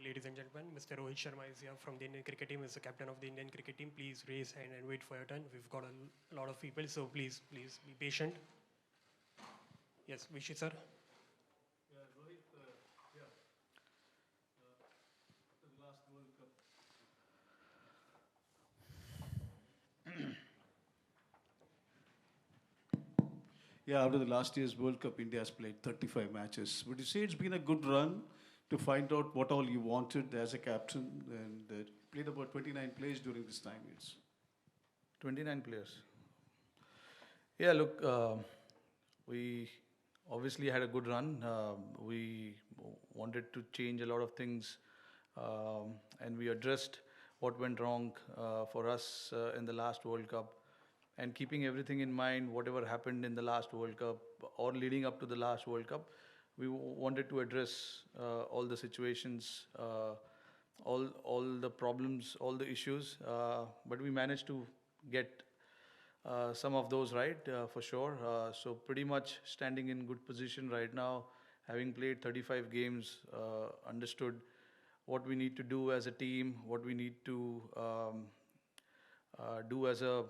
Ladies and gentlemen, Mr. Rohit Sharma is here from the Indian cricket team. Is the captain of the Indian cricket team. Please raise hand and wait for your turn. We've got a lot of people, so please be patient. Yes, Vishy sir. Yeah, Rohit, after the last World Cup. Yeah, after the last year's World Cup, India has played 35 matches. Would you say it's been a good run to find out what all you wanted as a captain and played about 29 plays during this time? It's 29 players. Yeah, look, we obviously had a good run. We wanted to change a lot of things, and we addressed what went wrong for us in the last World Cup. And keeping everything in mind, whatever happened in the last World Cup or leading up to the last World Cup, we wanted to address all the situations, all the problems, all the issues. But we managed to get some of those right for sure. So pretty much standing in good position right now, having played 35 games, understood what we need to do as a team, what we need to do as a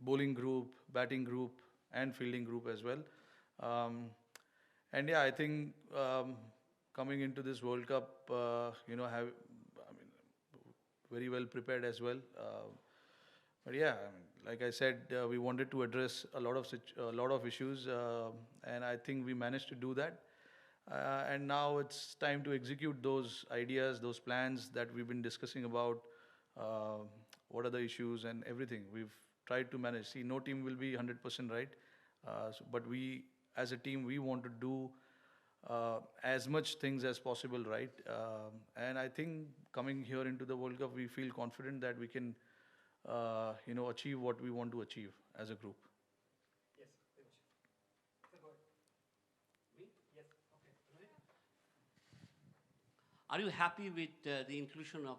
bowling group, batting group, and fielding group as well. Um, and yeah, I think coming into this World Cup, have I mean, very well prepared as well. But yeah, I mean, like I said, we wanted to address a lot of issues, and I think we managed to do that. And now it's time to execute those ideas, those plans that we've been discussing about. Uh, what are the issues and everything we've tried to manage. See, no team will be 100% right, but we, as a team, we want to do as much things as possible right. And I think coming here into the World Cup, we feel confident that we can achieve what we want to achieve as a group. Yes, Vishy. Sir, go ahead. Me? Yes. Okay. Rohit? Are you happy with the inclusion of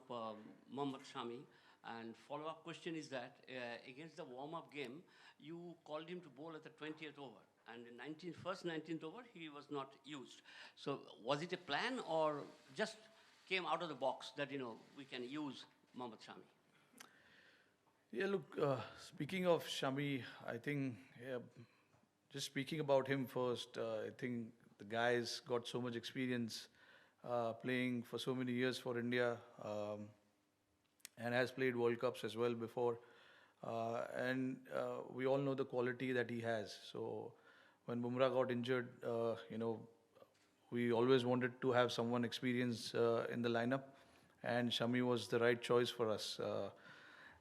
Mohammad Shami? And follow-up question is that against the warm-up game, you called him to bowl at the 20th over, and the first 19th over, he was not used. So was it a plan or just came out of the box that, we can use Mohammad Shami? Yeah, look, speaking of Shami, I think, yeah, just speaking about him first, I think the guy's got so much experience playing for so many years for India, and has played World Cups as well before. And we all know the quality that he has. So when Bumrah got injured, we always wanted to have someone experienced in the lineup, and Shami was the right choice for us.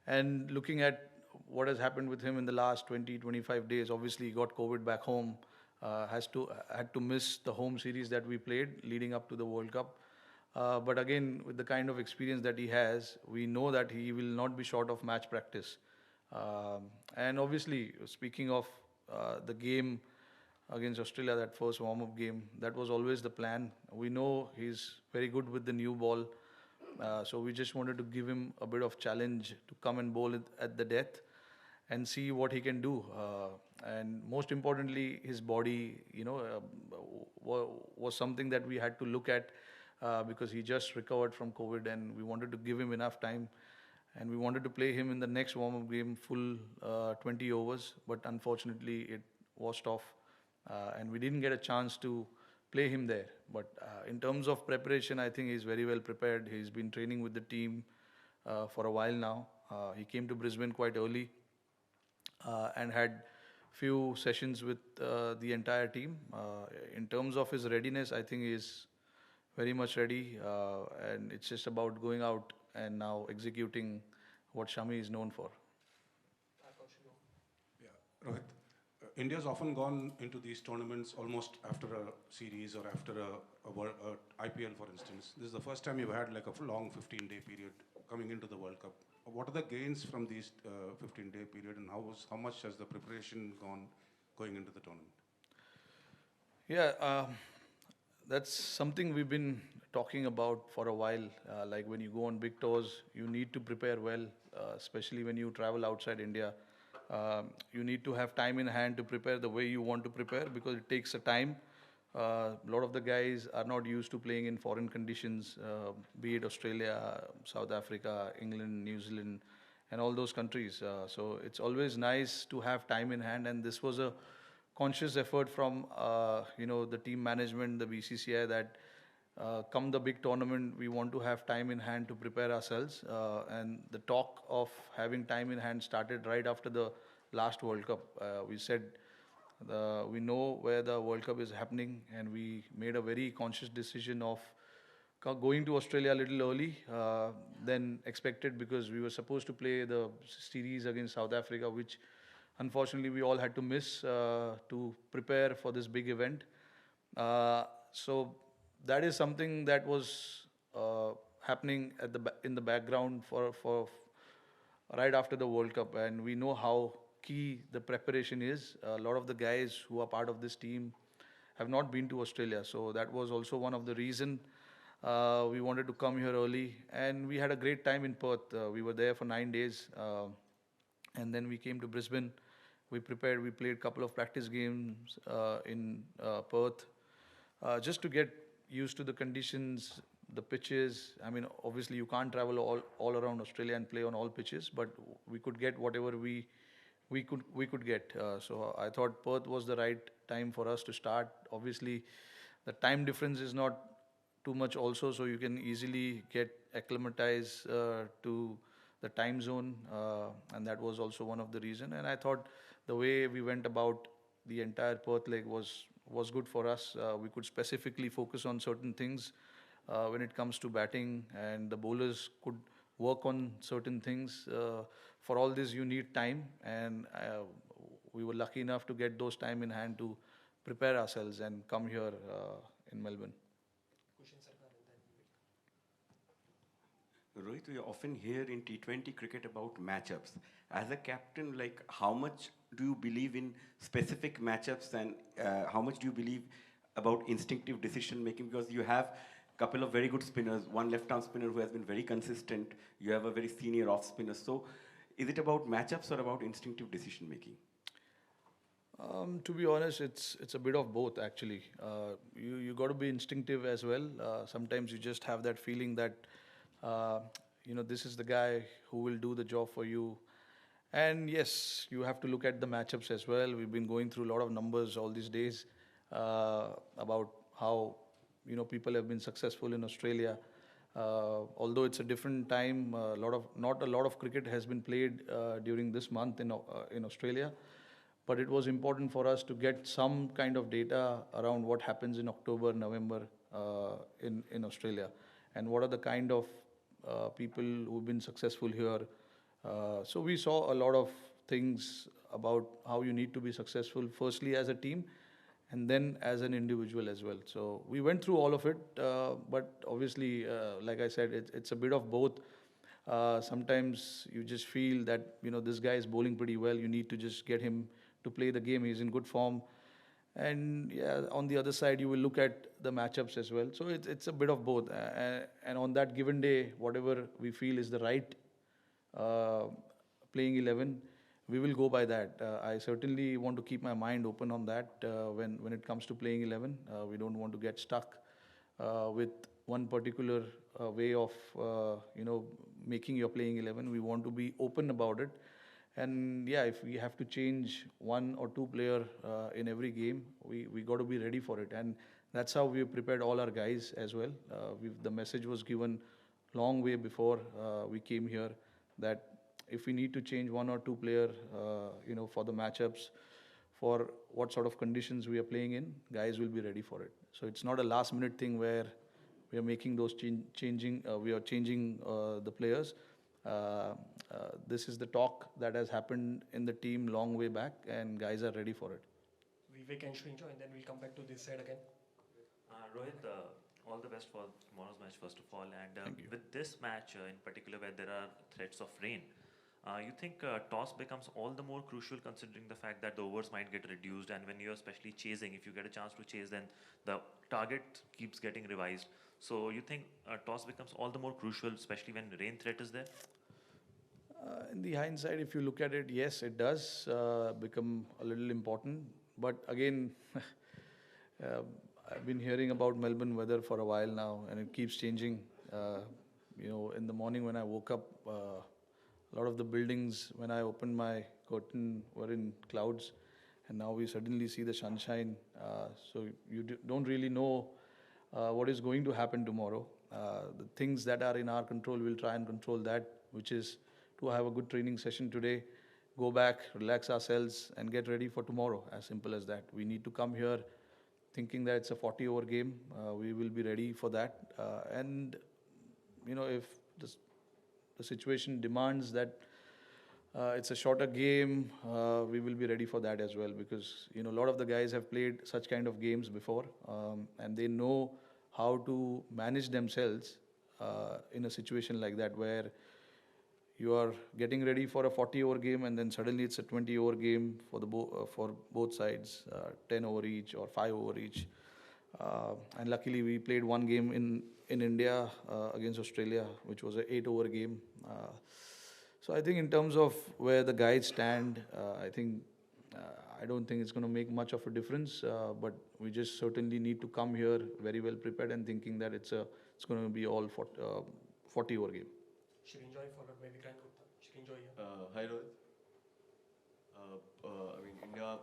And looking at what has happened with him in the last 20, 25 days, obviously he got COVID back home, had to miss the home series that we played leading up to the World Cup. But again, with the kind of experience that he has, we know that he will not be short of match practice. And obviously, speaking of the game against Australia, that first warm-up game, that was always the plan. We know he's very good with the new ball. So we just wanted to give him a bit of challenge to come and bowl it at the death and see what he can do. And most importantly, his body, was something that we had to look at because he just recovered from COVID, and we wanted to give him enough time. And we wanted to play him in the next warm-up game full 20 overs, but unfortunately it washed off, and we didn't get a chance to play him there. But in terms of preparation, I think he's very well prepared. He's been training with the team for a while now. He came to Brisbane quite early and had few sessions with the entire team. In terms of his readiness, I think he's very much ready, and it's just about going out and now executing what Shami is known for. Yeah, Rohit. India's often gone into these tournaments almost after a series or after a IPL, for instance. This is the first time you've had like a long 15-day period coming into the World Cup. What are the gains from these 15-day period, and how much has the preparation gone going into the tournament? Yeah, that's something we've been talking about for a while. Like when you go on big tours, you need to prepare well, especially when you travel outside India. You need to have time in hand to prepare the way you want to prepare, because it takes a time A lot of the guys are not used to playing in foreign conditions, be it Australia, South Africa, England, New Zealand, and all those countries. So it's always nice to have time in hand, and this was a conscious effort from the team management, the BCCI, that come the big tournament, we want to have time in hand to prepare ourselves. And the talk of having time in hand started right after the last World Cup. We said we know where the World Cup is happening, and we made a very conscious decision of going to Australia a little early than expected, because we were supposed to play the series against South Africa, which unfortunately we all had to miss to prepare for this big event. So that is something that was happening in the background for right after the World Cup, and we know how key the preparation is. A lot of the guys who are part of this team have not been to Australia, so that was also one of the reason we wanted to come here early, and we had a great time in Perth. We were there for 9 days, and then we came to Brisbane. We prepared. We played a couple of practice games in Perth, just to get used to the conditions, the pitches. I mean, obviously you can't travel all around Australia and play on all pitches, but we could get whatever we could get. So I thought Perth was the right time for us to start. Obviously, the time difference is not too much also, so you can easily get acclimatized to the time zone, and that was also one of the reason. And I thought the way we went about the entire Perth leg was good for us. We could specifically focus on certain things when it comes to batting, and the bowlers could work on certain things. For all this, you need time, and we were lucky enough to get those time in hand to prepare ourselves and come here in Melbourne. Rohit, we often hear in T20 cricket about matchups. As a captain, like, how much do you believe in specific matchups, and how much do you believe about instinctive decision making? Because you have a couple of very good spinners, one left-arm spinner who has been very consistent. You have a very senior off spinner. So, is it about matchups or about instinctive decision making? To be honest, it's a bit of both actually. You got to be instinctive as well. Sometimes you just have that feeling that this is the guy who will do the job for you. And yes, you have to look at the matchups as well. We've been going through a lot of numbers all these days about how people have been successful in Australia. Although it's a different time, not a lot of cricket has been played during this month in Australia. But it was important for us to get some kind of data around what happens in October, November in Australia, and what are the kind of people who've been successful here. So we saw a lot of things about how you need to be successful, firstly as a team, and then as an individual as well. So we went through all of it, but obviously, like I said, it's a bit of both. Sometimes you just feel that this guy is bowling pretty well. You need to just get him to play the game. He's in good form. And yeah, on the other side, you will look at the matchups as well. So it's a bit of both. And on that given day, whatever we feel is the right playing 11, we will go by that. I certainly want to keep my mind open on that when it comes to playing 11. We don't want to get stuck with one particular way of making your playing 11. We want to be open about it. And yeah, if we have to change one or two player in every game, we got to be ready for it. And that's how we prepared all our guys as well. The message was given long way before we came here that if we need to change one or two player, for the matchups, for what sort of conditions we are playing in, guys will be ready for it. So it's not a last minute thing where we are making those changing the players. This is the talk that has happened in the team long way back, and guys are ready for it. Vivek and Shrinjo, and then we'll come back to this side again. Rohit, all the best for tomorrow's match, first of all. And Thank you. with this match in particular, where there are threats of rain, you think toss becomes all the more crucial, considering the fact that the overs might get reduced, and when you're especially chasing, if you get a chance to chase, then the target keeps getting revised. So you think toss becomes all the more crucial, especially when rain threat is there? In the hindsight, if you look at it, yes, it does become a little important. But again, I've been hearing about Melbourne weather for a while now, and it keeps changing. In the morning when I woke up, a lot of the buildings, when I opened my curtain, were in clouds, and now we suddenly see the sunshine. So you don't really know what is going to happen tomorrow. The things that are in our control, we'll try and control that, which is to have a good training session today, go back, relax ourselves, and get ready for tomorrow. As simple as that. We need to come here thinking that it's a 40-over game. We will be ready for that. And if the situation demands that it's a shorter game, we will be ready for that as well, because a lot of the guys have played such kind of games before, and they know how to manage themselves in a situation like that, where you are getting ready for a 40-over game and then suddenly it's a 20-over game for for both sides, 10 over each or 5 over each. And luckily we played one game in India against Australia, which was an 8-over game. So I think in terms of where the guys stand, I don't think it's going to make much of a difference, but we just certainly need to come here very well prepared and thinking that it's going to be all 40-over game. Shirinjoy followed by Vikrant Gupta. Shirinjoy, yeah. Hi Rohit. India are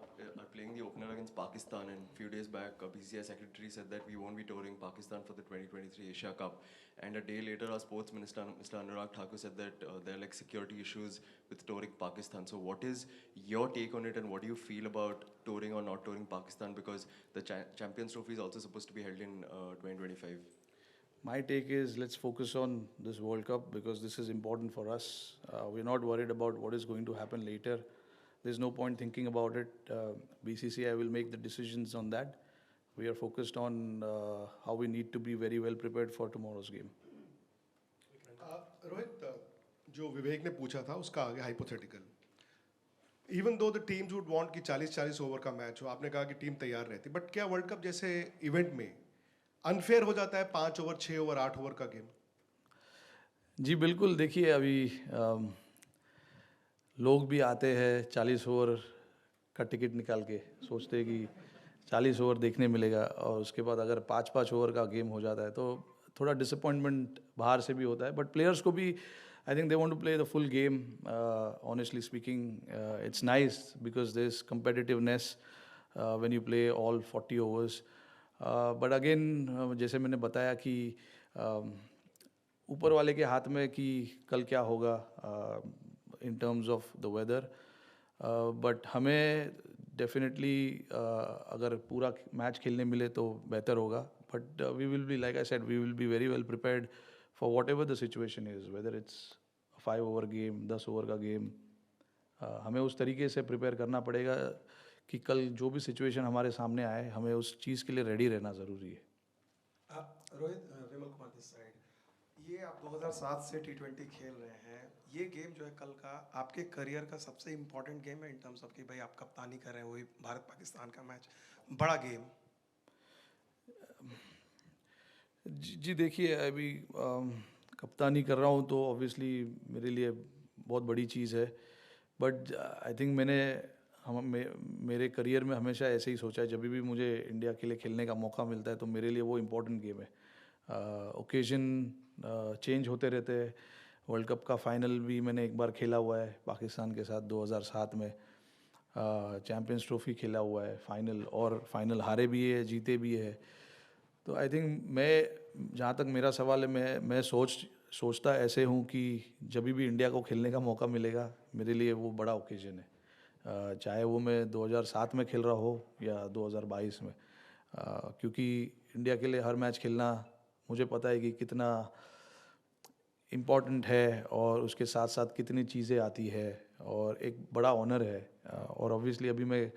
playing the opener against Pakistan, and a few days back, BCCI secretary said that we won't be touring Pakistan for the 2023 Asia Cup. And a day later, our sports minister, Mr. Anurag Thakur, said that there are security issues with touring Pakistan. So what is your take on it, and what do you feel about touring or not touring Pakistan? Because the Champions Trophy is also supposed to be held in 2025. My take is, let's focus on this World Cup because this is important for us. We're not worried about what is going to happen later. There's no point thinking about it. BCCI will make the decisions on that. We are focused on how we need to be very well prepared for tomorrow's game. Rohit, जो विवेक ने पूछा था उसका आगे hypothetical. Even though the teams would want कि 40-40 over का match हो, आपने कहा कि टीम तैयार रहती, बट क्या वर्ल्ड कप जैसे इवेंट में अनफेयर हो जाता है 5 ओवर, 6 ओवर, 8 ओवर का गेम? जी बिल्कुल. देखिए, अभी लोग भी आते हैं 40 ओवर का टिकट निकाल के, सोचते हैं कि 40 ओवर देखने मिलेगा, और उसके बाद अगर 5-5 ओवर का गेम हो जाता है तो थोड़ा डिसअपॉइंटमेंट बाहर से भी होता है. बट प्लेयर्स को भी I think they want to play the full game. Honestly speaking, it's nice because there's competitiveness when you play all 40 overs. But again, जैसे मैंने बताया कि ऊपर वाले के हाथ में कि कल क्या होगा in terms of the weather. But हमें definitely अगर पूरा मैच खेलने मिले तो बेहतर होगा. But we will be, like I said, we will be very well prepared for whatever the situation is, whether it's a 5-over game, 10 over का game. हमें उस तरीके से प्रिपेयर करना पड़ेगा कि कल जो भी सिचुएशन हमारे सामने आए, हमें उस चीज़ के लिए रेडी रहना ज़रूरी है. Rohit, Vimal Kumar this side. ये आप 2007 से T20 खेल रहे हैं. ये गेम जो है कल का आपके करियर का सबसे इम्पोर्टेंट गेम है इन टर्म्स ऑफ कि भाई आप कप्तानी कर रहे हैं, वही भारत पाकिस्तान का मैच, बड़ा गेम. जी देखिए, अभी कप्तानी कर रहा हूँ तो ऑब्वियसली मेरे लिए बहुत बड़ी चीज़ है. बट आई थिंक मेरे करियर में हमेशा ऐसे ही सोचा है, जब भी मुझे इंडिया के लिए खेलने का मौका मिलता है तो मेरे लिए वो इम्पोर्टेंट गेम है. ओकेजन चेंज होते रहते हैं. वर्ल्ड कप का फाइनल भी मैंने एक बार खेला हुआ है पाकिस्तान के साथ 2007 में. चैम्पियंस ट्रॉफी खेला हुआ है फाइनल, और फाइनल हारे भी है, जीते भी है. तो आई थिंक जहाँ तक मेरा सवाल है, मैं सोचता ऐसे हूँ कि जब भी इंडिया को खेलने का मौका मिलेगा मेरे लिए वो बड़ा ओकेजन है, चाहे वो मैं 2007 में खेल रहा हो या 2022 में. क्योंकि इंडिया के लिए हर मैच खेलना मुझे पता है कि कितना इम्पॉर्टेंट है, और उसके साथ साथ कितनी चीज़ें आती है, और एक बड़ा ऑनर है. और ऑब्वियसली अभी मैं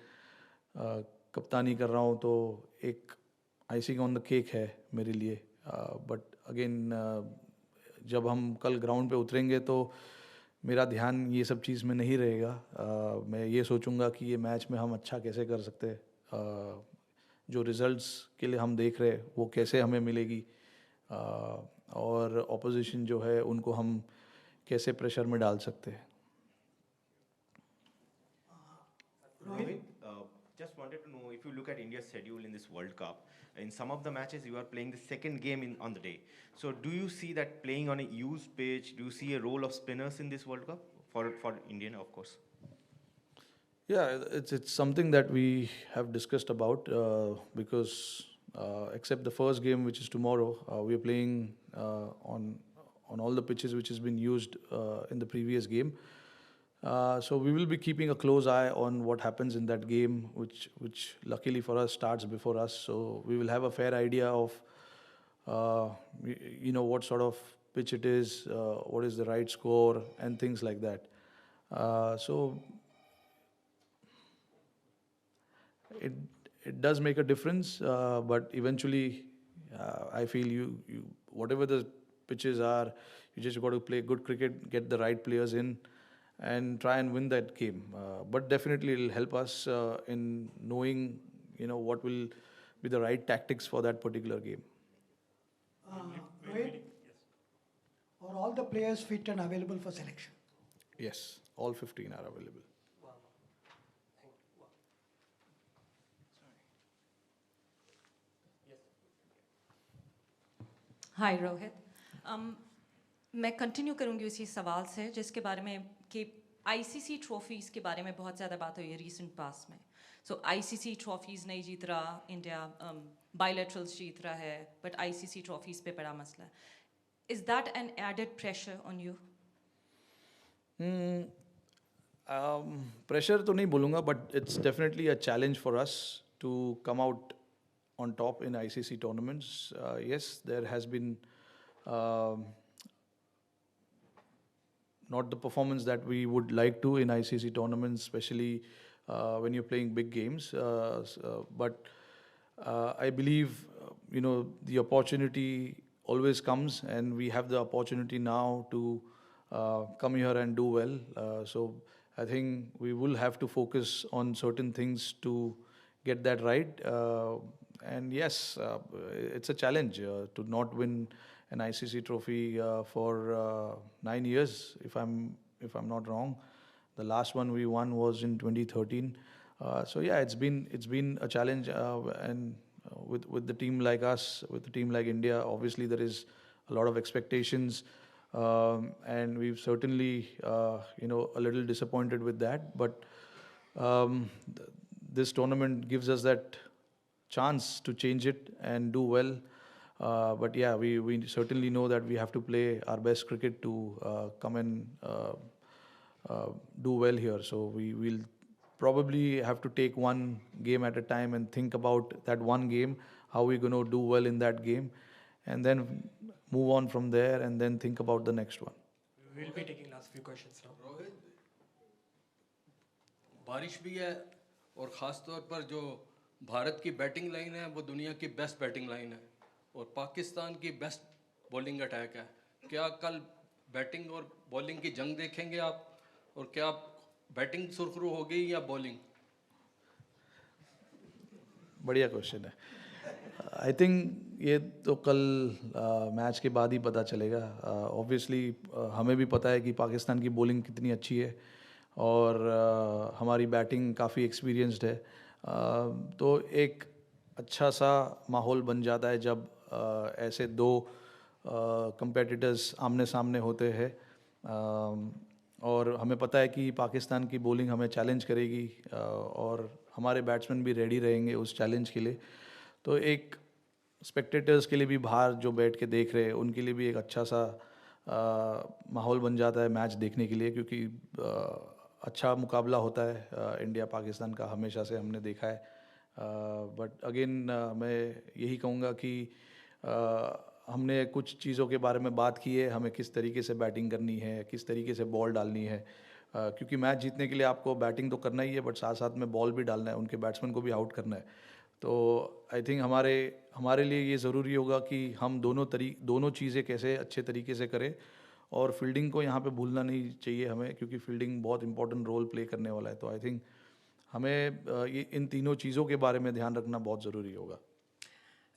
कप्तानी कर रहा हूँ तो एक आइसिंग ऑन द केक है मेरे लिए. बट अगेन जब हम कल ग्राउंड पे उतरेंगे तो मेरा ध्यान ये सब चीज़ में नहीं रहेगा. मैं ये सोचूंगा कि ये मैच में हम अच्छा कैसे कर सकते हैं, जो रिजल्ट्स के लिए हम देख रहे हैं वो कैसे हमें मिलेगी, और ऑपोजिशन जो है उनको हम कैसे प्रेशर में डाल सकते हैं. Rohit, just wanted to know if you look at India's schedule in this World Cup, in some of the matches you are playing the second game on the day. So do you see that playing on a used pitch? Do you see a role of spinners in this World Cup for Indian, of course? Yeah, it's something that we have discussed about because except the first game, which is tomorrow, we are playing on all the pitches which has been used in the previous game. So we will be keeping a close eye on what happens in that game, which luckily for us starts before us. So we will have a fair idea of what sort of pitch it is, what is the right score, and things like that. So it does make a difference, but eventually I feel you whatever the pitches are, you just got to play good cricket, get the right players in, and try and win that game. But definitely it'll help us in knowing what will be the right tactics for that particular game. Rohit, are all the players fit and available for selection? Yes, all 15 are available. हाय रोहित मैं continue करूंगी उसी सवाल से जिसके बारे में कि ICC trophies के बारे में बहुत ज़्यादा बात हुई है रीसेंट पास में. सो आईसीसी ट्रॉफीज़ नहीं जीत रहा इंडिया, बायलैटरल्स जीत रहा है, बट आईसीसी ट्रॉफीज़ पे बड़ा मसला है. Is that an added pressure on you? Pressure तो नहीं बोलूँगा, but it's definitely a challenge for us to come out on top in ICC tournaments. Yes, there has been not the performance that we would like to in ICC tournaments, especially when you're playing big games. But I believe, the opportunity always comes, and we have the opportunity now to come here and do well. So I think we will have to focus on certain things to get that right. And yes, it's a challenge to not win an ICC trophy for 9 years, if I'm not wrong. The last one we won was in 2013. So yeah, it's been a challenge, and with the team like us, with the team like India, obviously there is a lot of expectations, and we've certainly a little disappointed with that. But this tournament gives us that chance to change it and do well. But yeah, we certainly know that we have to play our best cricket to come and do well here. So we will probably have to take one game at a time and think about that one game, how we're going to do well in that game, and then move on from there and then think about the next one. We will be taking last few questions now. Rohit, बारिश भी है और ख़ास तौर पर जो भारत की batting line है वो दुनिया की बेस्ट बैटिंग लाइन है और पाकिस्तान की बेस्ट बॉलिंग अटैक है. क्या कल बैटिंग और बॉलिंग की जंग देखेंगे आप, और क्या बैटिंग सुरखरू होगी या बॉलिंग? बढ़िया क्वेश्चन है. आई थिंक ये तो कल मैच के बाद ही पता चलेगा. ऑब्वियसली हमें भी पता है कि पाकिस्तान की बॉलिंग कितनी अच्छी है और हमारी बैटिंग काफ़ी एक्सपीरियंस्ड है. तो एक अच्छा सा माहौल बन जाता है जब ऐसे दो कंपेटिटर्स आमने सामने होते हैं, और हमें पता है कि पाकिस्तान की बॉलिंग हमें चैलेंज करेगी और हमारे बैट्समैन भी रेडी रहेंगे उस चैलेंज के लिए. तो एक स्पेक्टेटर्स के लिए भी बाहर जो बैठ के देख रहे हैं उनके लिए भी एक अच्छा सा माहौल बन जाता है मैच देखने के लिए, क्योंकि अच्छा मुकाबला होता है इंडिया पाकिस्तान का, हमेशा से हमने देखा है. बट अगेन मैं यही कहूँगा कि हमने कुछ चीज़ों के बारे में बात की है, हमें किस तरीके से बैटिंग करनी है, किस तरीके से बॉल डालनी है, क्योंकि मैच जीतने के लिए आपको बैटिंग तो करना ही है, बट साथ साथ में बॉल भी डालना है, उनके बैट्समैन को भी आउट करना है. तो आई थिंक हमारे लिए ये ज़रूरी होगा कि हम दोनों चीज़ें कैसे अच्छे तरीके से करें, और फील्डिंग को यहाँ पे भूलना नहीं चाहिए हमें, क्योंकि फील्डिंग बहुत इंपॉर्टेंट रोल प्ले करने वाला है. तो आई थिंक हमें ये इन तीनों चीज़ों के बारे में ध्यान रखना बहुत ज़रूरी होगा.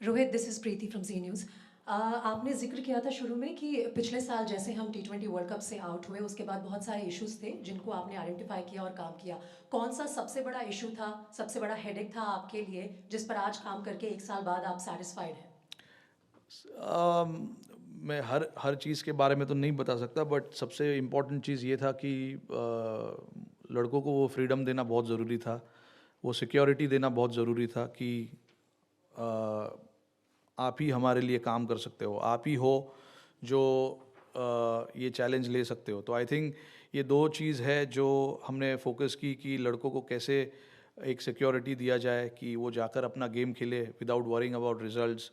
Rohit, this is Preeti from Z News. आपने जिक्र किया था शुरू में कि पिछले साल जैसे हम T20 वर्ल्ड कप से आउट हुए उसके बाद बहुत सारे इश्यूज थे जिनको आपने आइडेंटिफाई किया और काम किया. कौन सा सबसे बड़ा इशू था, सबसे बड़ा हेडेक था आपके लिए जिस पर आज काम करके 1 साल बाद आप सेटिस्फाइड हैं? मैं हर चीज़ के बारे में तो नहीं बता सकता, बट सबसे इम्पोर्टेंट चीज़ ये था कि लड़कों को वो फ्रीडम देना बहुत ज़रूरी था, वो सिक्योरिटी देना बहुत ज़रूरी था कि आप ही हमारे लिए काम कर सकते हो, आप ही हो जो ये चैलेंज ले सकते हो. तो आई थिंक ये दो चीज़ है जो हमने फोकस की कि लड़कों को कैसे एक सिक्योरिटी दिया जाए कि वो जाकर अपना गेम खेले without worrying about results,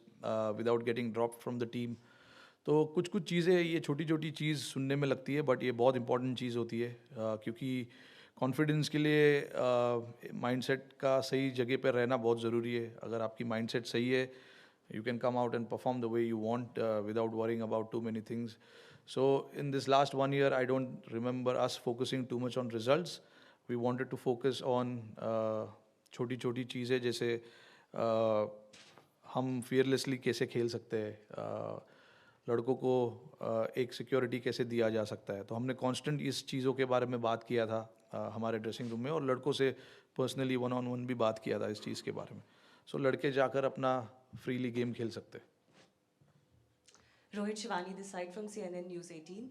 without getting drop from the team. तो कुछ कुछ चीज़ें, ये छोटी छोटी चीज़ सुनने में लगती है बट ये बहुत इंपॉर्टेंट चीज़ होती है, क्योंकि कॉन्फिडेंस के लिए माइंडसेट का सही जगह पर रहना बहुत ज़रूरी है. अगर आपकी माइंडसेट सही है, you can come out and perform the way you want without worrying about too many things. So in this last 1 year, I don't remember us focusing too much on results. We wanted to focus on छोटी छोटी चीज़ें, जैसे हम fearlessly कैसे खेल सकते हैं, लड़कों को एक सिक्योरिटी कैसे दिया जा सकता है. तो हमने कांस्टेंट इस चीज़ों के बारे में बात किया था हमारे ड्रेसिंग रूम में, और लड़कों से पर्सनली वन ऑन वन भी बात किया था इस चीज़ के बारे में. सो लड़के जाकर अपना फ्रीली गेम खेल सकते हैं. Rohit Shivani this side from CNN News 18.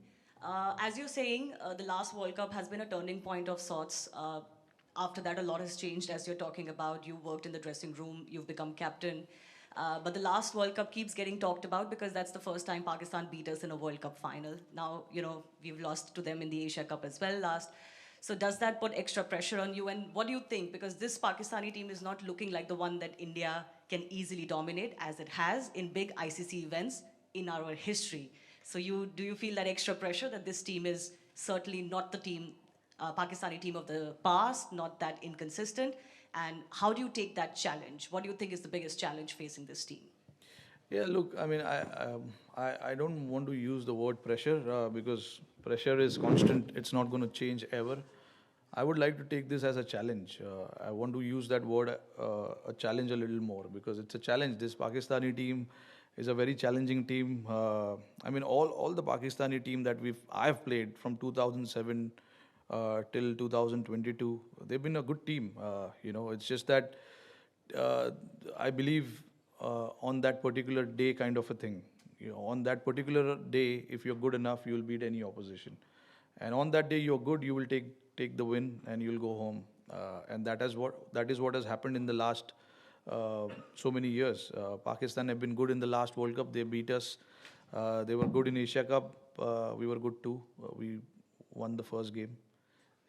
As you're saying, the last World Cup has been a turning point of sorts. After that, a lot has changed, as you're talking about. You worked in the dressing room, you've become captain. But the last World Cup keeps getting talked about because that's the first time Pakistan beat us in a World Cup final. Now, we've lost to them in the Asia Cup as well last. So does that put extra pressure on you? And what do you think? Because this Pakistani team is not looking like the one that India can easily dominate, as it has in big ICC events in our history. So do you feel that extra pressure that this team is certainly not the team, Pakistani team of the past, not that inconsistent? And how do you take that challenge? What do you think is the biggest challenge facing this team? Yeah, look, I mean, I don't want to use the word pressure because pressure is constant. It's not going to change ever. I would like to take this as a challenge. I want to use that word, a challenge, a little more, because it's a challenge. This Pakistani team is a very challenging team. I mean, all the Pakistani team that I've played from 2007 till 2022, they've been a good team. It's just that I believe on that particular day kind of a thing. On that particular day, if you're good enough, you'll beat any opposition. And on that day, you're good, you will take the win and you'll go home. And that is what has happened in the last so many years. Pakistan have been good in the last World Cup. They beat us. They were good in Asia Cup. We were good too. We won the first game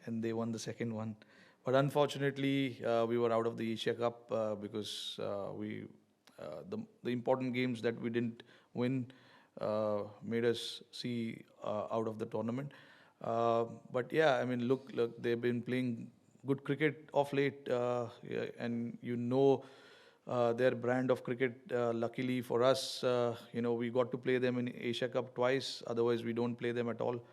and they won the second one. But unfortunately, we were out of the Asia Cup because the important games that we didn't win made us see out of the tournament. But yeah, I mean, look, they've been playing good cricket of late, and their brand of cricket. Luckily for us, we got to play them in Asia Cup twice. Otherwise, we don't play them at all.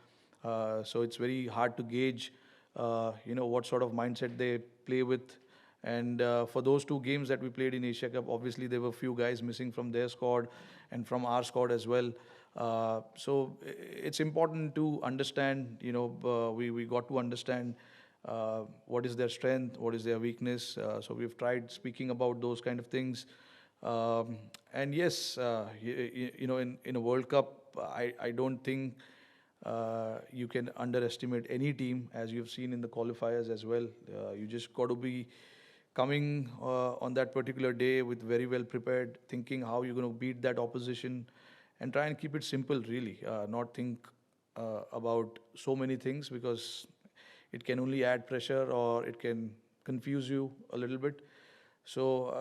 So it's very hard to gauge, what sort of mindset they play with. And for those two games that we played in Asia Cup, obviously there were a few guys missing from their squad and from our squad as well. So it's important to understand, we got to understand what is their strength, what is their weakness. So we've tried speaking about those kind of things. And yes, in a World Cup, I don't think you can underestimate any team, as you've seen in the qualifiers as well. You just got to be coming on that particular day with very well prepared, thinking how you're going to beat that opposition, and try and keep it simple, really. Not think about so many things, because it can only add pressure or it can confuse you a little bit. So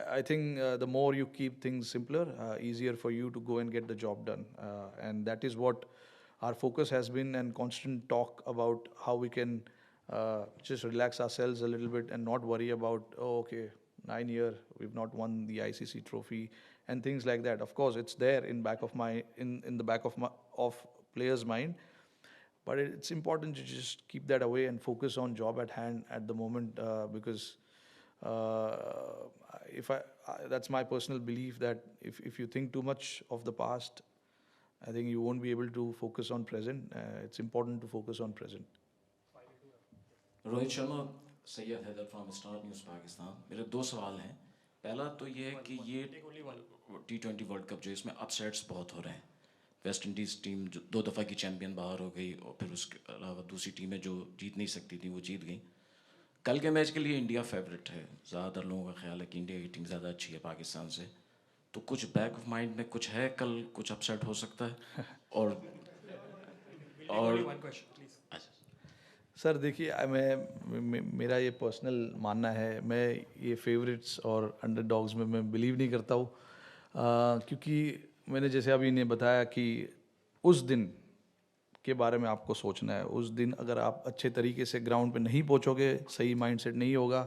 I think the more you keep things simpler, easier for you to go and get the job done. And that is what our focus has been, and constant talk about how we can just relax ourselves a little bit and not worry about, 9 years we've not won the ICC trophy and things like that. Of course, it's there in the back of players' mind, but it's important to just keep that away and focus on job at hand at the moment, because if that's my personal belief that if you think too much of the past, I think you won't be able to focus on present. It's important to focus on present. Rohit Sharma, Syed Haider from Star News Pakistan. मेरे दो सवाल हैं। पहला तो ये है कि ये T20 वर्ल्ड कप जो इसमें अपसेट्स बहुत हो रहे हैं। वेस्ट इंडीज़ टीम जो 2 दफ़ा की चैंपियन बाहर हो गई और फिर उसके अलावा दूसरी टीमें जो जीत नहीं सकती थी वो जीत गई। कल के मैच के लिए इंडिया फेवरेट है। ज़्यादातर लोगों का ख्याल है कि इंडिया की टीम ज़्यादा अच्छी है पाकिस्तान से। तो कुछ बैक ऑफ माइंड में कुछ है, कल कुछ अपसेट हो सकता है? और सर देखिए, मेरा ये पर्सनल मानना है, मैं ये फेवरेट्स और अंडरडॉग्स में मैं बिलीव नहीं करता हूँ, क्योंकि मैंने जैसे अभी इन्हें बताया कि उस दिन के बारे में आपको सोचना है। उस दिन अगर आप अच्छे तरीके से ग्राउंड पे नहीं पहुँचोगे, सही माइंडसेट नहीं होगा,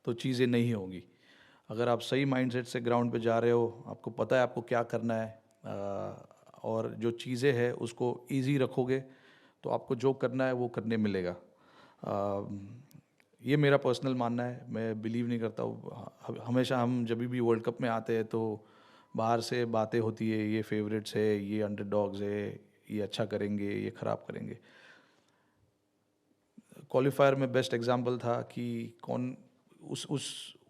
तो चीज़ें नहीं होगी। अगर आप सही माइंडसेट से ग्राउंड पे जा रहे हो, आपको पता है आपको क्या करना है, और जो चीज़ें हैं उसको ईजी रखोगे, तो आपको जो करना है वो करने मिलेगा। ये मेरा पर्सनल मानना है। मैं बिलीव नहीं करता हूँ। हमेशा हम जब भी वर्ल्ड कप में आते हैं तो बाहर से बातें होती है, ये फेवरेट्स है, ये अंडरडॉग्स है, ये अच्छा करेंगे, ये ख़राब करेंगे। क्वालिफायर में बेस्ट एग्जांपल था कि कौन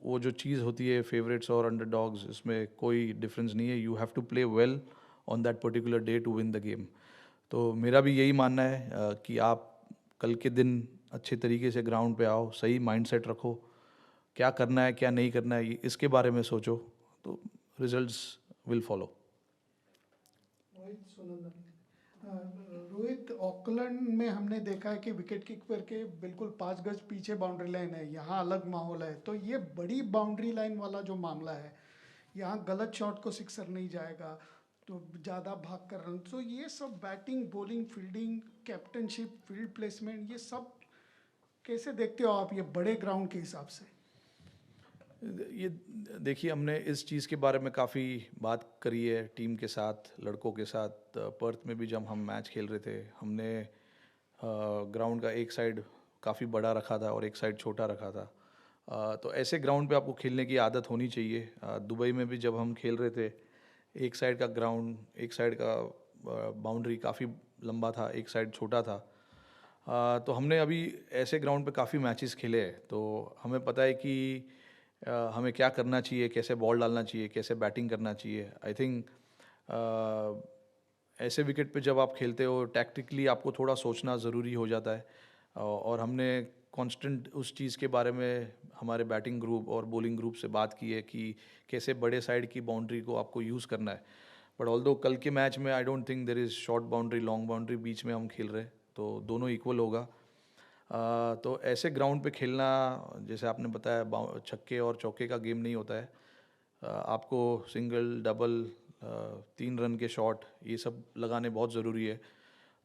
वो जो चीज़ होती है फेवरेट्स और अंडरडॉग्स, इसमें कोई डिफरेंस नहीं है। You have to play well on that particular day to win the game. तो मेरा भी यही मानना है कि आप कल के दिन अच्छे तरीके से ग्राउंड पे आओ, सही माइंडसेट रखो, क्या करना है क्या नहीं करना है इसके बारे में सोचो, तो results will follow. Rohit, Auckland में हमने देखा है कि विकेट कीपर के बिल्कुल 5 गज पीछे बाउंड्री लाइन है, यहाँ अलग माहौल है। तो ये बड़ी बाउंड्री लाइन वाला जो मामला है, यहाँ गलत शॉट को सिक्सर नहीं जाएगा, तो ज़्यादा भाग कर रन, तो ये सब batting, bowling, fielding, captainship, field placement, ये सब कैसे देखते हो आप ये बड़े ग्राउंड के हिसाब से? ये देखिए, हमने इस चीज़ के बारे में काफ़ी बात करी है टीम के साथ, लड़कों के साथ। पर्थ में भी जब हम मैच खेल रहे थे, हमने ग्राउंड का एक साइड काफ़ी बड़ा रखा था और एक साइड छोटा रखा था। तो ऐसे ग्राउंड पे आपको खेलने की आदत होनी चाहिए। दुबई में भी जब हम खेल रहे थे, एक साइड का ग्राउंड, एक साइड का बाउंड्री काफ़ी लंबा था, एक साइड छोटा था। तो हमने अभी ऐसे ग्राउंड पे काफ़ी मैचेस खेले हैं, तो हमें पता है कि हमें क्या करना चाहिए, कैसे बॉल डालना चाहिए, कैसे बैटिंग करना चाहिए। आई थिंक ऐसे विकेट पे जब आप खेलते हो, टैक्टिकली आपको थोड़ा सोचना ज़रूरी हो जाता है, और हमने कांस्टेंट उस चीज़ के बारे में हमारे बैटिंग ग्रुप और बॉलिंग ग्रुप से बात की है कि कैसे बड़े साइड की बाउंड्री को आपको यूज़ करना है। बट ऑल्दो कल के मैच में I don't think there is short boundary, long boundary, बीच में हम खेल रहे हैं, तो दोनों इक्वल होगा। तो ऐसे ग्राउंड पे खेलना, जैसे आपने बताया, छक्के और चौके का गेम नहीं होता है। आपको सिंगल, डबल, 3 रन के शॉट, ये सब लगाने बहुत ज़रूरी है।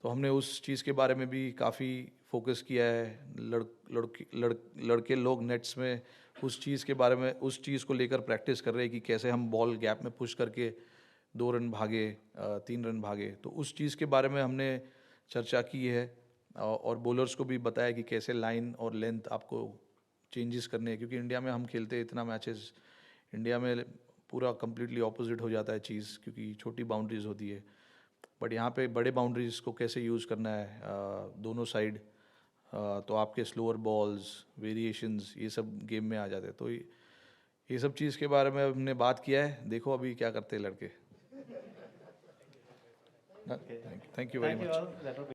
तो हमने उस चीज़ के बारे में भी काफ़ी फोकस किया है। लड़के लोग नेट्स में उस चीज़ के बारे में, उस चीज़ को लेकर प्रैक्टिस कर रहे हैं कि कैसे हम बॉल गैप में पुश करके 2 रन भागे, 3 रन भागे। तो उस चीज़ के बारे में हमने चर्चा की है, और बॉलर्स को भी बताया कि कैसे लाइन और लेंथ आपको चेंजेस करने हैं, क्योंकि इंडिया में हम खेलते हैं इतना मैचेस, इंडिया में पूरा कम्प्लीटली ऑपोजिट हो जाता है चीज़, क्योंकि छोटी बाउंड्रीज होती है। बट यहाँ पे बड़े बाउंड्रीज को कैसे यूज़ करना है, दोनों साइड, तो आपके स्लोअर बॉल्स, वेरिएशंस, ये सब गेम में आ जाते हैं। तो ये सब चीज़ के बारे में हमने बात किया है। देखो अभी क्या करते हैं लड़के। Thank you very much.